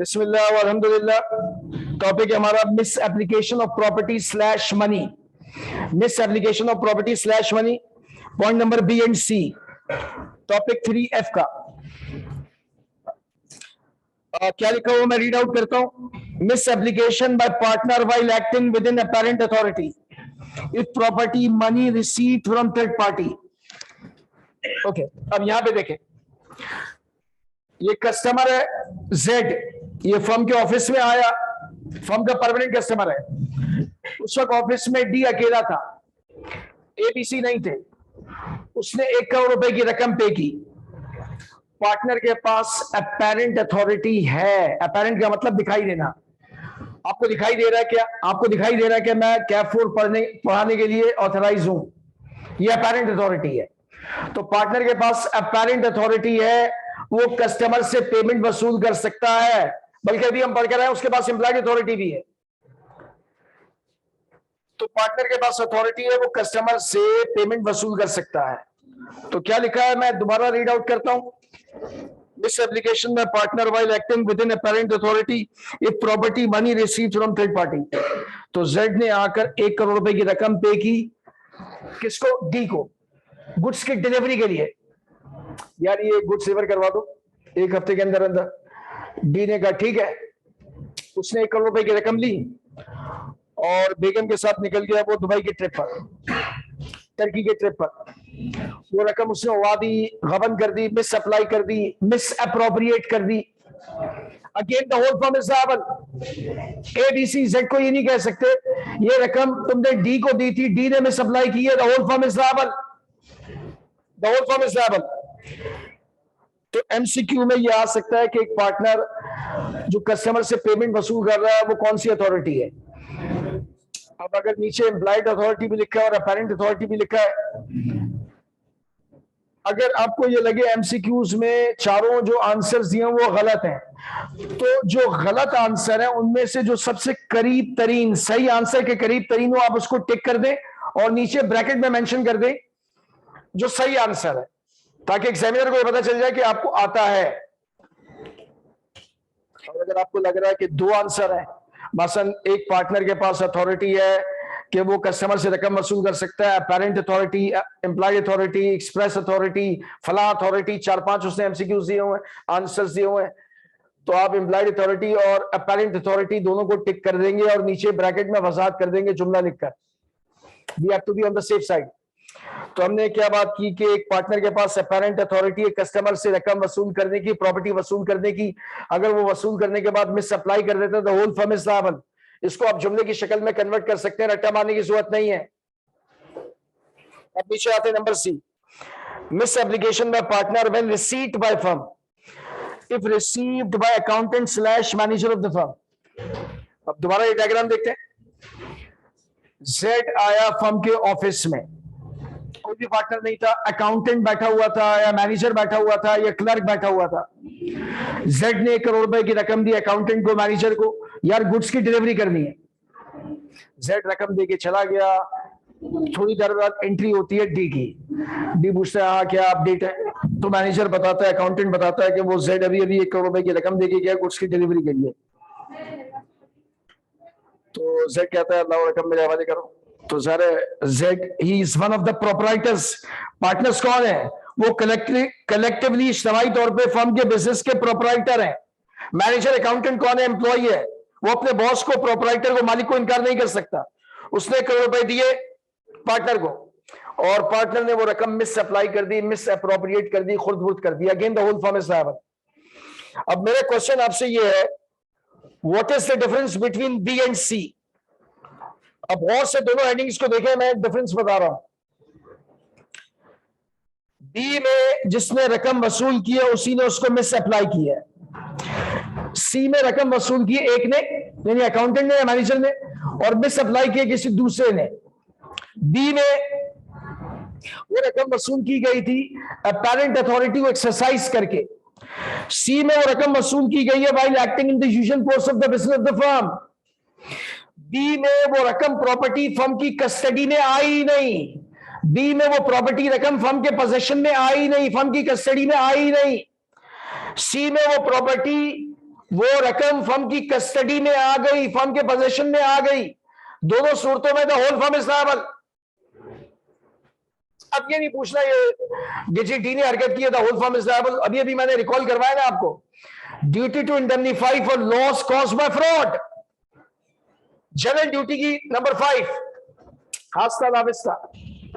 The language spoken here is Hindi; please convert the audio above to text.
बिस्मिल्लाह व अल्हम्दुलिल्लाह। टॉपिक है हमारा misapplication of property slash money. Misapplication of property slash money, point number B and C. Topic 3F का क्या लिखा हुआ मैं रीड आउट करता हूं। Miss application by partner while acting with in apparent authority if property money received from third party. Okay, अब यहां पे देखें, ये कस्टमर है जेड, ये फर्म के ऑफिस में आया, फर्म का परमानेंट कस्टमर है। उस वक्त ऑफिस में डी अकेला था, एबीसी नहीं थे। उसने 1 करोड़ रुपए की रकम पे की। पार्टनर के पास अपेरेंट अथॉरिटी है। अपेरेंट का मतलब दिखाई देना। आपको दिखाई दे रहा है क्या? आपको दिखाई दे रहा है कि मैं कैफ 4 पढ़ाने के लिए ऑथराइज हूं, ये अपेरेंट अथॉरिटी है। तो पार्टनर के पास अपेरेंट अथॉरिटी है, वो कस्टमर से पेमेंट वसूल कर सकता है। बल्कि अभी हम पढ़ कर रहे हैं उसके पास एम्प्लॉयड अथॉरिटी भी है। तो पार्टनर के पास अथॉरिटी है, वो कस्टमर से पेमेंट वसूल कर सकता है। तो क्या लिखा है, मैं दोबारा रीड आउट करता हूं। This application by partner while acting within apparent authority if property money received from third party। तो Z ने आकर 1 करोड़ रुपए की रकम पे की, किसको? डी को, गुड्स की डिलीवरी के लिए। यार ये गुड्स डिलीवर करवा दो 1 हफ्ते के अंदर अंदर। डी ने कहा ठीक है। उसने 1 करोड़ रुपए की रकम ली और बेगम के साथ निकल गया वो दुबई की ट्रिप पर, टर्की के ट्रिप पर। वो रकम उसने उड़ा दी, गबन कर दी, मिस अप्लाई कर दी, मिस अप्रोप्रिएट कर दी। Again the whole firm is liable. ABC Z को ये नहीं कह सकते ये रकम तुमने डी को दी थी, डी ने मिस अप्लाई की है, the whole firm is liable, the whole firm is liable. तो एमसीक्यू में ये आ सकता है कि एक पार्टनर जो कस्टमर से पेमेंट वसूल कर रहा है वो कौन सी अथॉरिटी है। अब अगर नीचे एम्प्लॉयड अथॉरिटी भी लिखा है और अपेरेंट अथॉरिटी भी लिखा है, अगर आपको ये लगे एमसीक्यूज में चारों जो आंसर्स दिए वो गलत हैं, तो जो गलत आंसर है उनमें से जो सबसे करीब तरीन सही आंसर के करीब तरीन हो आप उसको टिक कर दें और नीचे ब्रैकेट में मेंशन कर दें जो सही आंसर है, ताकि एग्जामिनर को ये पता चल जाए कि आपको आता है। और अगर आपको लग रहा है कि 2 आंसर है, मसलन एक पार्टनर के पास अथॉरिटी है कि वो कस्टमर से रकम वसूल कर सकता है, apparent authority, employed authority, express authority, फला अथॉरिटी, 4-5 उसने एमसीक्यूज दिए हुए हैं, आंसर्स दिए हुए हैं। तो आप एम्प्लॉयड अथॉरिटी और अपेरेंट अथॉरिटी दोनों को टिक कर देंगे और नीचे ब्रैकेट में वजाहत कर देंगे जुमला लिखकर। We have to be on the safe side. तो हमने क्या बात की कि एक पार्टनर के पास अपेरेंट अथॉरिटी है कस्टमर से रकम वसूल करने की, प्रॉपर्टी वसूल करने की। अगर वो वसूल करने के बाद मिस अप्लाई कर देता है तो होल फर्म इज लायबल। इसको आप जुमले की शक्ल में कन्वर्ट कर सकते हैं, रट्टा मारने की जरूरत नहीं है। अब नीचे आते हैं number C, misapplication by partner when receipt by firm if received by accountant slash manager of the firm. अब दोबारा ये डायग्राम देखते हैं। जेड आया फर्म के ऑफिस में, कोई भी पार्टनर नहीं था, अकाउंटेंट बैठा हुआ था या मैनेजर बैठा हुआ था या क्लर्क बैठा हुआ था। जेड ने 1 करोड़ रुपए की रकम दी अकाउंटेंट को, मैनेजर को, यार गुड्स की डिलीवरी करनी है। जेड रकम देके चला गया। थोड़ी देर बाद एंट्री होती है डी की। डी पूछता है हाँ क्या अपडेट है, तो मैनेजर बताता है, अकाउंटेंट बताता है कि वो जेड अभी 1 करोड़ रुपए की रकम देके गया गुड्स की डिलीवरी के लिए। तो जेड कहता है अल्लाह रकम मेरे हवाले करो। तो sir Z he is one of the proprietors. Partners कौन है? वो कलेक्टिवली इज्तिमाई तौर पे फर्म के बिजनेस के प्रोपराइटर हैं। मैनेजर अकाउंटेंट कौन है? एम्प्लॉई है। वो अपने बॉस को, प्रोपराइटर को, मालिक को इनकार नहीं कर सकता। उसने 1 करोड़ रुपए दिए पार्टनर को और पार्टनर ने वो रकम मिस अप्लाई कर दी, मिस अप्रोप्रिएट कर दी, खुर्द-बुर्द कर दी। Again the whole firm is liable. अब मेरा क्वेश्चन आपसे ये है, what is the difference between B and C? अब और से दोनों हेडिंग्स को देखें, मैं डिफरेंस बता रहा हूं। बी में जिसने रकम वसूल की है उसी ने उसको मिस अप्लाई की है। सी में रकम वसूल की एक ने, यानी अकाउंटेंट ने या मैनेजर ने, और मिस अप्लाई किया किसी दूसरे ने। बी में वो रकम वसूल की गई थी अपेरेंट अथॉरिटी को एक्सरसाइज करके। सी में वो रकम वसूल की गई है while acting in the usual course of the business of the firm. B में वो रकम प्रॉपर्टी फर्म की कस्टडी में आई नहीं। बी में वो प्रॉपर्टी रकम फर्म के पोजेशन में आई नहीं, फर्म की कस्टडी में आई नहीं। सी में वो प्रॉपर्टी वो रकम फर्म की कस्टडी में आ गई, फर्म के पोजीशन में आ गई, दोनों सूरतों में the whole firm is liable. अब ये नहीं पूछना ये डिजिटी ने हरकत की है, the whole firm is liable. अभी अभी मैंने रिकॉल करवाया ना आपको, duty to indemnify for loss caused by fraud, general duty की नंबर 5। हास्ता लाविस्ता।